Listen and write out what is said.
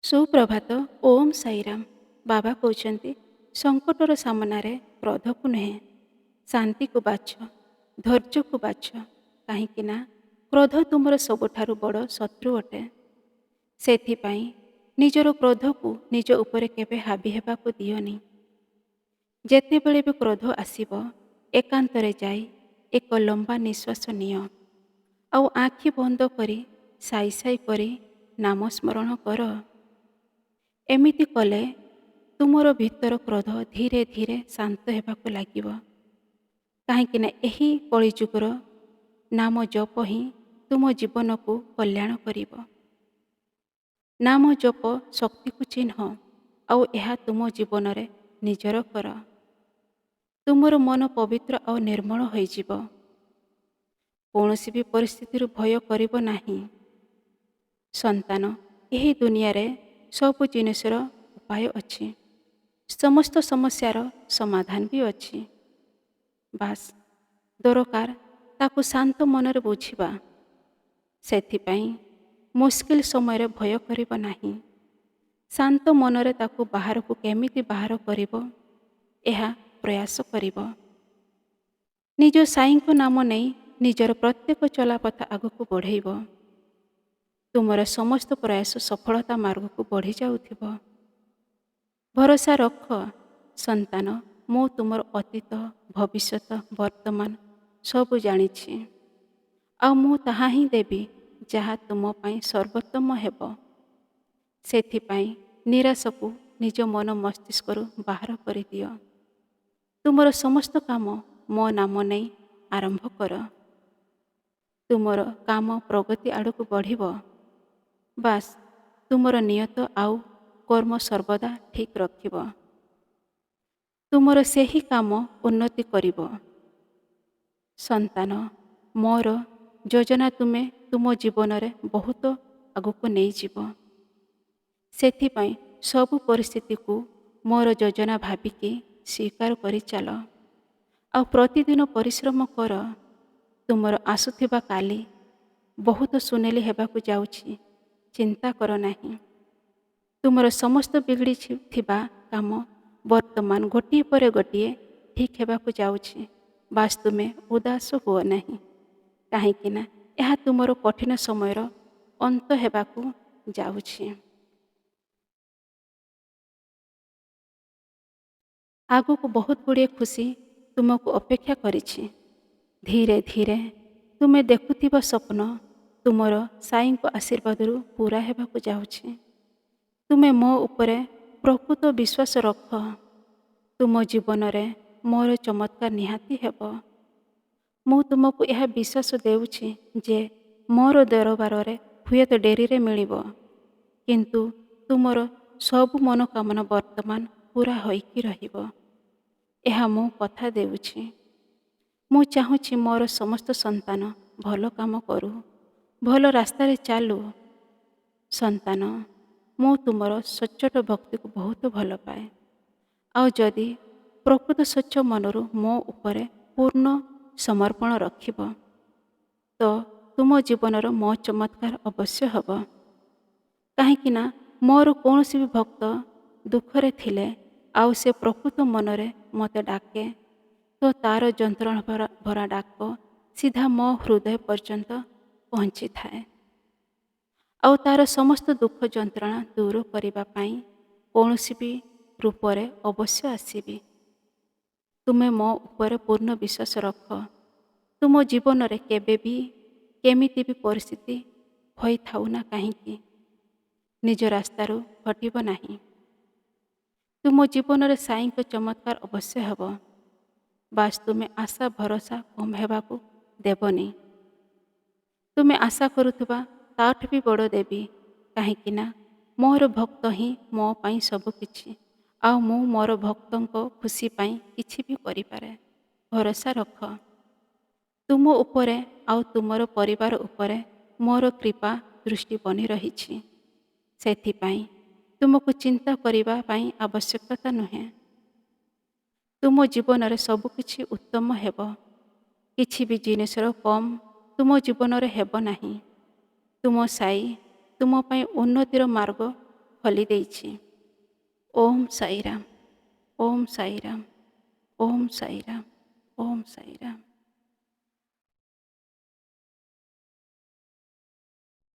ସୁପ୍ରଭାତ। ଓମ୍ ସାଇରାମ। ବାବା କହୁଛନ୍ତି ସଙ୍କଟର ସାମନାରେ କ୍ରୋଧକୁ ନୁହେଁ, ଶାନ୍ତିକୁ ବାଛ, ଧୈର୍ଯ୍ୟକୁ ବାଛ। କାହିଁକି ନା କ୍ରୋଧ ତୁମର ସବୁଠାରୁ ବଡ଼ ଶତ୍ରୁ ଅଟେ। ସେଥିପାଇଁ ନିଜର କ୍ରୋଧକୁ ନିଜ ଉପରେ କେବେ ହାବି ହେବାକୁ ଦିଅନି। ଯେତେବେଳେ ବି କ୍ରୋଧ ଆସିବ, ଏକାନ୍ତରେ ଯାଇ ଏକ ଲମ୍ବା ନିଶ୍ୱାସ ନିଅ। ଆଉ ଆଖି ବନ୍ଦ କରି ସାଇ ସାଇ କରି ନାମ ସ୍ମରଣ କର। ଏମିତି କଲେ ତୁମର ଭିତର କ୍ରୋଧ ଧୀରେ ଧୀରେ ଶାନ୍ତ ହେବାକୁ ଲାଗିବ। କାହିଁକିନା ଏହି କଳିଯୁଗର ନାମ ଜପ ହିଁ ତୁମ ଜୀବନକୁ କଲ୍ୟାଣ କରିବ। ନାମ ଜପ ଶକ୍ତିକୁ ଚିହ୍ନ ଆଉ ଏହା ତୁମ ଜୀବନରେ ନିଜର କର। ତୁମର ମନ ପବିତ୍ର ଆଉ ନିର୍ମଳ ହୋଇଯିବ। କୌଣସି ବି ପରିସ୍ଥିତିରୁ ଭୟ କରିବ ନାହିଁ। ସନ୍ତାନ, ଏହି ଦୁନିଆରେ ସବୁ ଜିନିଷର ଉପାୟ ଅଛି। ସମସ୍ତ ସମସ୍ୟାର ସମାଧାନ ବି ଅଛି। ବାସ୍ ଦରକାର ତାକୁ ଶାନ୍ତ ମନରେ ବୁଝିବା। ସେଥିପାଇଁ ମୁସ୍କିଲ ସମୟରେ ଭୟ କରିବ ନାହିଁ। ଶାନ୍ତ ମନରେ ତାକୁ ବାହାରକୁ କେମିତି ବାହାର କରିବ, ଏହା ପ୍ରୟାସ କରିବ। ନିଜ ସାଇଙ୍କ ନାମ ନେଇ ନିଜର ପ୍ରତ୍ୟେକ ଚଲାପଥ ଆଗକୁ ବଢ଼େଇବ। ତୁମର ସମସ୍ତ ପ୍ରୟାସ ସଫଳତା ମାର୍ଗକୁ ବଢ଼ି ଯାଉଥିବ। ଭରସା ରଖ ସନ୍ତାନ, ମୁଁ ତୁମର ଅତୀତ, ଭବିଷ୍ୟତ, ବର୍ତ୍ତମାନ ସବୁ ଜାଣିଛି। ଆଉ ମୁଁ ତାହା ହିଁ ଦେବି ଯାହା ତୁମ ପାଇଁ ସର୍ବୋତ୍ତମ ହେବ। ସେଥିପାଇଁ ନିରାଶକୁ ନିଜ ମନ ମସ୍ତିଷ୍କରୁ ବାହାର କରିଦିଅ। ତୁମର ସମସ୍ତ କାମ ମୋ ନାମ ନେଇ ଆରମ୍ଭ କର। ତୁମର କାମ ପ୍ରଗତି ଆଡ଼କୁ ବଢ଼ିବ। ବାସ୍ ତୁମର ନିୟତ ଆଉ କର୍ମ ସର୍ବଦା ଠିକ୍ ରଖିବ। ତୁମର ସେହି କାମ ଉନ୍ନତି କରିବ। ସନ୍ତାନ, ମୋର ଯୋଜନା ତୁମେ ତୁମ ଜୀବନରେ ବହୁତ ଆଗକୁ ନେଇଯିବ। ସେଥିପାଇଁ ସବୁ ପରିସ୍ଥିତିକୁ ମୋର ଯୋଜନା ଭାବିକି ସ୍ୱୀକାର କରି ଚାଲ। ଆଉ ପ୍ରତିଦିନ ପରିଶ୍ରମ କର। ତୁମର ଆସୁଥିବା କାଲି ବହୁତ ସୁନେଲି ହେବାକୁ ଯାଉଛି। ଚିନ୍ତା କର ନାହିଁ। ତୁମର ସମସ୍ତ ବିଗିଡ଼ି ଥିବା କାମ ବର୍ତ୍ତମାନ ଗୋଟିଏ ପରେ ଗୋଟିଏ ଠିକ୍ ହେବାକୁ ଯାଉଛି। ବାସ୍ ତୁମେ ଉଦାସ ହୁଅ ନାହିଁ। କାହିଁକି ନା ଏହା ତୁମର କଠିନ ସମୟର ଅନ୍ତ ହେବାକୁ ଯାଉଛି। ଆଗକୁ ବହୁତ ଗୁଡ଼ିଏ ଖୁସି ତୁମକୁ ଅପେକ୍ଷା କରିଛି। ଧୀରେ ଧୀରେ ତୁମେ ଦେଖୁଥିବା ସ୍ୱପ୍ନ ତୁମର ସାଇଙ୍କ ଆଶୀର୍ବାଦରୁ ପୂରା ହେବାକୁ ଯାଉଛି। ତୁମେ ମୋ ଉପରେ ପ୍ରକୃତ ବିଶ୍ୱାସ ରଖ। ତୁମ ଜୀବନରେ ମୋର ଚମତ୍କାର ନିହାତି ହେବ। ମୁଁ ତୁମକୁ ଏହା ବିଶ୍ୱାସ ଦେଉଛି ଯେ ମୋର ଦରବାରରେ ହୁଏତ ଡେରିରେ ମିଳିବ, କିନ୍ତୁ ତୁମର ସବୁ ମନୋକାମନା ବର୍ତ୍ତମାନ ପୂରା ହୋଇକି ରହିବ। ଏହା ମୁଁ କଥା ଦେଉଛି। ମୁଁ ଚାହୁଁଛି ମୋର ସମସ୍ତ ସନ୍ତାନ ଭଲ କାମ କରୁ, ଭଲ ରାସ୍ତାରେ ଚାଲୁ। ସନ୍ତାନ, ମୁଁ ତୁମର ସଚ୍ଚୋଟ ଭକ୍ତିକୁ ବହୁତ ଭଲ ପାଏ। ଆଉ ଯଦି ପ୍ରକୃତ ସ୍ୱଚ୍ଛ ମନରୁ ମୋ ଉପରେ ପୂର୍ଣ୍ଣ ସମର୍ପଣ ରଖିବ, ତ ତୁମ ଜୀବନର ମୋ ଚମତ୍କାର ଅବଶ୍ୟ ହେବ। କାହିଁକି ନା ମୋର କୌଣସି ବି ଭକ୍ତ ଦୁଃଖରେ ଥିଲେ ଆଉ ସେ ପ୍ରକୃତ ମନରେ ମୋତେ ଡାକେ, ତ ତାର ଯନ୍ତ୍ରଣା ଭରା ଡାକ ସିଧା ମୋ ହୃଦୟ ପର୍ଯ୍ୟନ୍ତ ପହଞ୍ଚିଥାଏ। ଆଉ ତାର ସମସ୍ତ ଦୁଃଖ ଯନ୍ତ୍ରଣା ଦୂର କରିବା ପାଇଁ କୌଣସି ବି ରୂପରେ ଅବଶ୍ୟ ଆସିବି। ତୁମେ ମୋ ଉପରେ ପୂର୍ଣ୍ଣ ବିଶ୍ୱାସ ରଖ। ତୁମ ଜୀବନରେ କେବେ ବି କେମିତି ବି ପରିସ୍ଥିତି ହୋଇଥାଉ ନା କାହିଁକି, ନିଜ ରାସ୍ତାରୁ ହଟିବ ନାହିଁ। ତୁମ ଜୀବନରେ ସାଇଙ୍କ ଚମତ୍କାର ଅବଶ୍ୟ ହେବ। ବାସ୍ ତୁମେ ଆଶା ଭରସା କମ୍ ହେବାକୁ ଦେବନି। ତୁମେ ଆଶା କରୁଥିବା ତାଠୁ ବି ବଡ଼ ଦେବି। କାହିଁକି ନା ମୋର ଭକ୍ତ ହିଁ ମୋ ପାଇଁ ସବୁ କିଛି। ଆଉ ମୁଁ ମୋର ଭକ୍ତଙ୍କ ଖୁସି ପାଇଁ କିଛି ବି କରିପାରେ। ଭରସା ରଖ। ତୁମ ଉପରେ ଆଉ ତୁମର ପରିବାର ଉପରେ ମୋର କୃପା ଦୃଷ୍ଟି ବନି ରହିଛି। ସେଥିପାଇଁ ତୁମକୁ ଚିନ୍ତା କରିବା ପାଇଁ ଆବଶ୍ୟକତା ନୁହେଁ। ତୁମ ଜୀବନରେ ସବୁ କିଛି ଉତ୍ତମ ହେବ। କିଛି ବି ଜିନିଷର କମ୍ ତୁମ ଜୀବନରେ ହେବ ନାହିଁ। ତୁମ ସାଇ ତୁମ ପାଇଁ ଉନ୍ନତିର ମାର୍ଗ ଖୋଲି ଦେଇଛି। ଓମ୍ ସାଇରାମ, ଓମ୍ ସାଇରାମ, ଓମ୍ ସାଇରାମ, ଓମ୍ ସାଇରାମ।